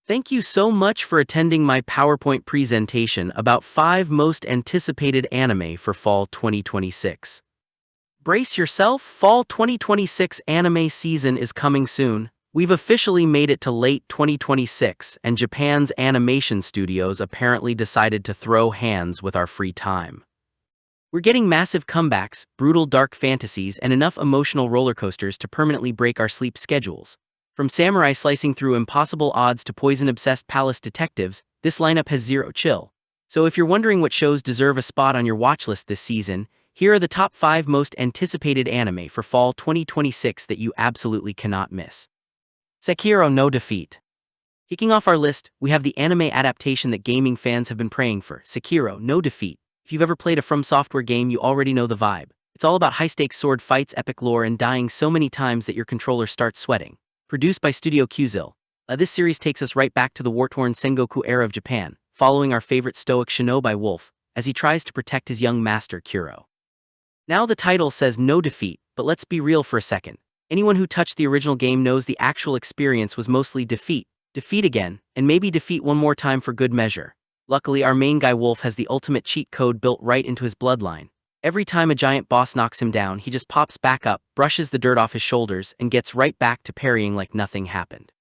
Thank you so much for attending my PowerPoint presentation about 5 most anticipated anime for fall 2026. Brace yourself, fall 2026 anime season is coming soon. We've officially made it to late 2026, and Japan's animation studios apparently decided to throw hands with our free time. We're getting massive comebacks, brutal dark fantasies, and enough emotional roller coasters to permanently break our sleep schedules. From samurai slicing through impossible odds to poison-obsessed palace detectives, this lineup has zero chill. So if you're wondering what shows deserve a spot on your watchlist this season, here are the top 5 most anticipated anime for fall 2026 that you absolutely cannot miss. Sekiro no Defeat. Kicking off our list, we have the anime adaptation that gaming fans have been praying for, Sekiro no Defeat. If you've ever played a From Software game, you already know the vibe. It's all about high-stakes sword fights, epic lore, and dying so many times that your controller starts sweating. Produced by Studio Qzil, this series takes us right back to the war-torn Sengoku era of Japan, following our favorite stoic shinobi Wolf, as he tries to protect his young master Kuro. Now the title says no defeat, but let's be real for a second. Anyone who touched the original game knows the actual experience was mostly defeat, defeat again, and maybe defeat one more time for good measure. Luckily, our main guy Wolf has the ultimate cheat code built right into his bloodline. Every time a giant boss knocks him down, he just pops back up, brushes the dirt off his shoulders, and gets right back to parrying like nothing happened.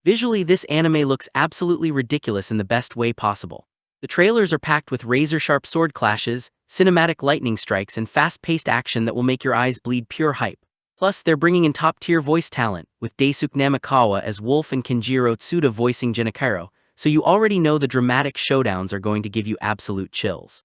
Visually, this anime looks absolutely ridiculous in the best way possible. The trailers are packed with razor-sharp sword clashes, cinematic lightning strikes, and fast-paced action that will make your eyes bleed pure hype. Plus, they're bringing in top-tier voice talent, with Daisuke Namikawa as Wolf and Kenjiro Tsuda voicing Genichiro, so you already know the dramatic showdowns are going to give you absolute chills.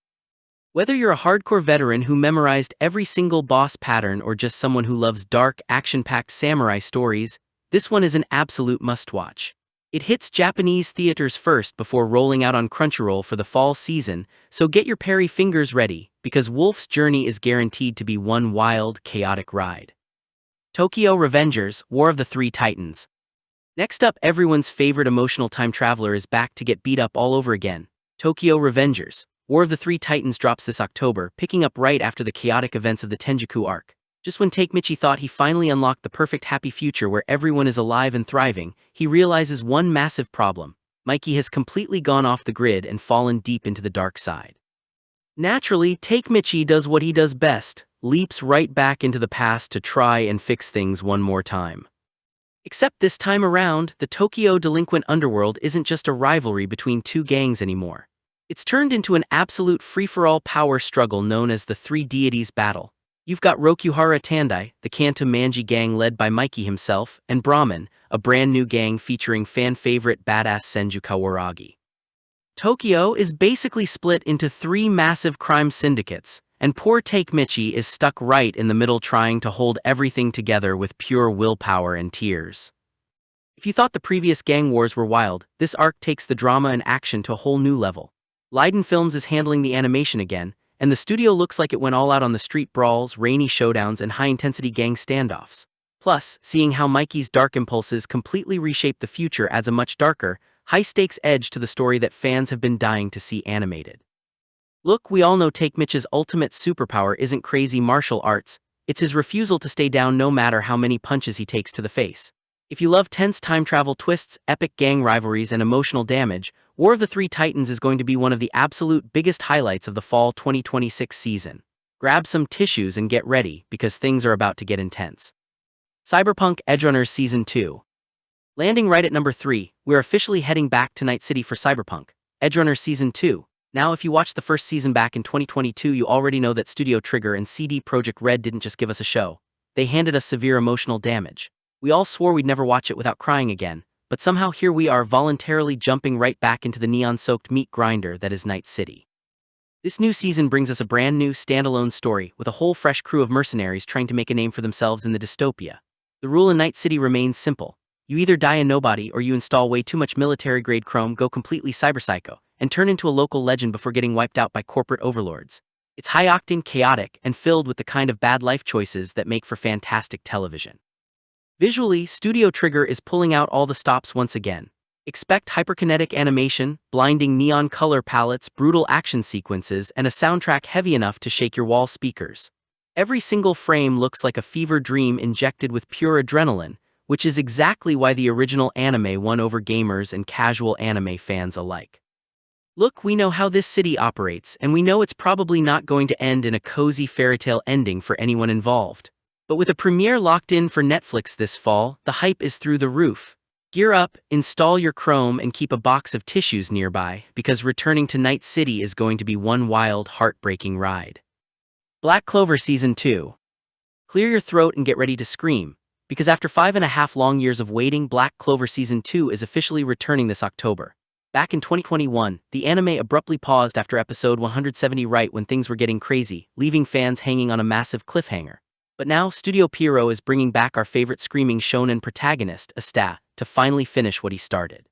Whether you're a hardcore veteran who memorized every single boss pattern or just someone who loves dark, action-packed samurai stories, this one is an absolute must-watch. It hits Japanese theaters first before rolling out on Crunchyroll for the fall season, so get your parry fingers ready, because Wolf's journey is guaranteed to be one wild, chaotic ride. Tokyo Revengers, War of the Three Titans. Next up, everyone's favorite emotional time traveler is back to get beat up all over again. Tokyo Revengers, War of the Three Titans drops this October, picking up right after the chaotic events of the Tenjiku arc. Just when Takemichi thought he finally unlocked the perfect happy future where everyone is alive and thriving, he realizes one massive problem. Mikey has completely gone off the grid and fallen deep into the dark side. Naturally, Takemichi does what he does best, leaps right back into the past to try and fix things one more time. Except this time around, the Tokyo delinquent underworld isn't just a rivalry between two gangs anymore. It's turned into an absolute free-for-all power struggle known as the Three Deities Battle. You've got Rokuhara Tandai, the Kanto Manji gang led by Mikey himself, and Brahman, a brand new gang featuring fan-favorite badass Senju Kawaragi. Tokyo is basically split into 3 massive crime syndicates, and poor Takemichi is stuck right in the middle trying to hold everything together with pure willpower and tears. If you thought the previous gang wars were wild, this arc takes the drama and action to a whole new level. Leiden Films is handling the animation again, and the studio looks like it went all out on the street brawls, rainy showdowns, and high-intensity gang standoffs. Plus, seeing how Mikey's dark impulses completely reshape the future adds a much darker, high-stakes edge to the story that fans have been dying to see animated. Look, we all know Takemichi's ultimate superpower isn't crazy martial arts, it's his refusal to stay down no matter how many punches he takes to the face. If you love tense time travel twists, epic gang rivalries, and emotional damage, War of the Three Titans is going to be one of the absolute biggest highlights of the fall 2026 season. Grab some tissues and get ready, because things are about to get intense. Cyberpunk Edgerunners Season 2. Landing right at number 3, we're officially heading back to Night City for Cyberpunk Edgerunners Season 2. Now, if you watched the first season back in 2022, you already know that Studio Trigger and CD Projekt Red didn't just give us a show. They handed us severe emotional damage. We all swore we'd never watch it without crying again, but somehow here we are voluntarily jumping right back into the neon-soaked meat grinder that is Night City. This new season brings us a brand new, standalone story with a whole fresh crew of mercenaries trying to make a name for themselves in the dystopia. The rule in Night City remains simple. You either die a nobody or you install way too much military-grade chrome, go completely cyber-psycho, and turn into a local legend before getting wiped out by corporate overlords. It's high-octane, chaotic, and filled with the kind of bad life choices that make for fantastic television. Visually, Studio Trigger is pulling out all the stops once again. Expect hyperkinetic animation, blinding neon color palettes, brutal action sequences, and a soundtrack heavy enough to shake your wall speakers. Every single frame looks like a fever dream injected with pure adrenaline, which is exactly why the original anime won over gamers and casual anime fans alike. Look, we know how this city operates, and we know it's probably not going to end in a cozy fairy tale ending for anyone involved. But with a premiere locked in for Netflix this fall, the hype is through the roof. Gear up, install your Chrome, and keep a box of tissues nearby, because returning to Night City is going to be one wild, heartbreaking ride. Black Clover Season 2. Clear your throat and get ready to scream, because after 5.5 long years of waiting, Black Clover Season 2 is officially returning this October. Back in 2021, the anime abruptly paused after episode 170 right when things were getting crazy, leaving fans hanging on a massive cliffhanger. But now, Studio Pierrot is bringing back our favorite screaming shonen protagonist, Asta, to finally finish what he started.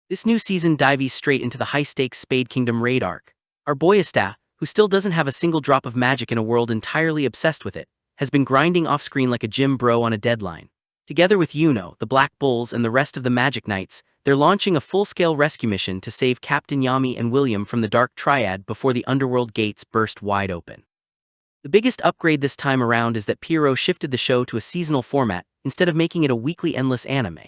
This new season dives straight into the high-stakes Spade Kingdom raid arc. Our boy Asta, who still doesn't have a single drop of magic in a world entirely obsessed with it, has been grinding off-screen like a gym bro on a deadline. Together with Yuno, the Black Bulls, and the rest of the Magic Knights, they're launching a full-scale rescue mission to save Captain Yami and William from the Dark Triad before the underworld gates burst wide open. The biggest upgrade this time around is that Pierrot shifted the show to a seasonal format instead of making it a weekly endless anime.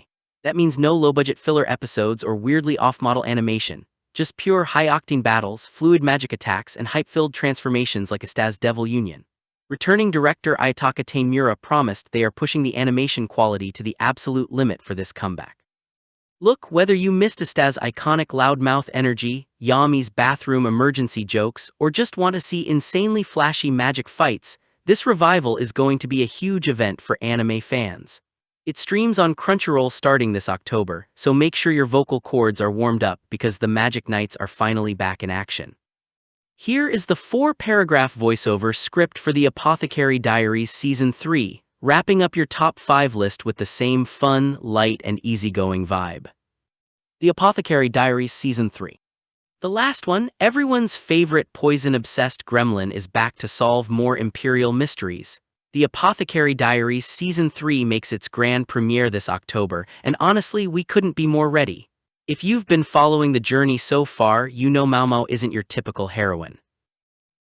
That means no low-budget filler episodes or weirdly off-model animation, just pure high-octane battles, fluid magic attacks, and hype-filled transformations like Asta's Devil Union. Returning director Ayataka Taimura promised they are pushing the animation quality to the absolute limit for this comeback. Look, whether you missed Asta's iconic loudmouth energy, Yami's bathroom emergency jokes, or just want to see insanely flashy magic fights, this revival is going to be a huge event for anime fans. It streams on Crunchyroll starting this October, so make sure your vocal cords are warmed up because the Magic Knights are finally back in action. Here is the 4-paragraph voiceover script for The Apothecary Diaries Season 3, wrapping up your top 5 list with the same fun, light, and easygoing vibe. The Apothecary Diaries Season 3. The last one, everyone's favorite poison-obsessed gremlin is back to solve more imperial mysteries. The Apothecary Diaries Season 3 makes its grand premiere this October, and honestly, we couldn't be more ready. If you've been following the journey so far, you know Mao Mao isn't your typical heroine.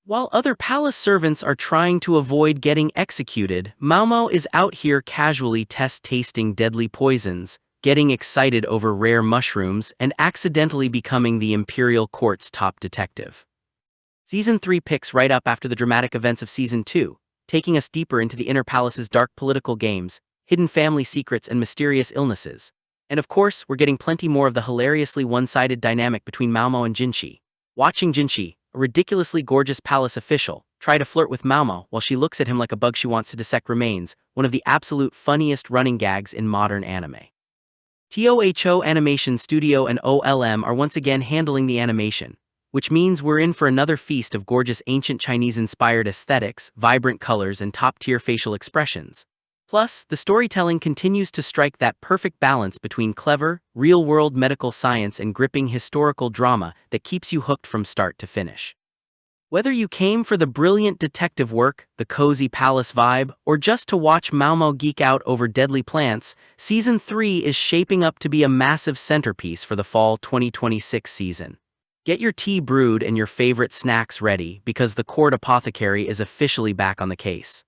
While other palace servants are trying to avoid getting executed, Mao Mao is out here casually tasting deadly poisons, getting excited over rare mushrooms, and accidentally becoming the Imperial Court's top detective. Season 3 picks right up after the dramatic events of Season 2, taking us deeper into the inner palace's dark political games, hidden family secrets, and mysterious illnesses. And of course, we're getting plenty more of the hilariously one-sided dynamic between Mao Mao and Jinshi. Watching Jinshi, a ridiculously gorgeous palace official, try to flirt with Mao Mao while she looks at him like a bug she wants to dissect remains one of the absolute funniest running gags in modern anime. Toho Animation Studio and OLM are once again handling the animation, which means we're in for another feast of gorgeous ancient Chinese-inspired aesthetics, vibrant colors, and top-tier facial expressions. Plus, the storytelling continues to strike that perfect balance between clever, real-world medical science and gripping historical drama that keeps you hooked from start to finish. Whether you came for the brilliant detective work, the cozy palace vibe, or just to watch Mao Mao geek out over deadly plants, Season 3 is shaping up to be a massive centerpiece for the fall 2026 season. Get your tea brewed and your favorite snacks ready because the Court Apothecary is officially back on the case.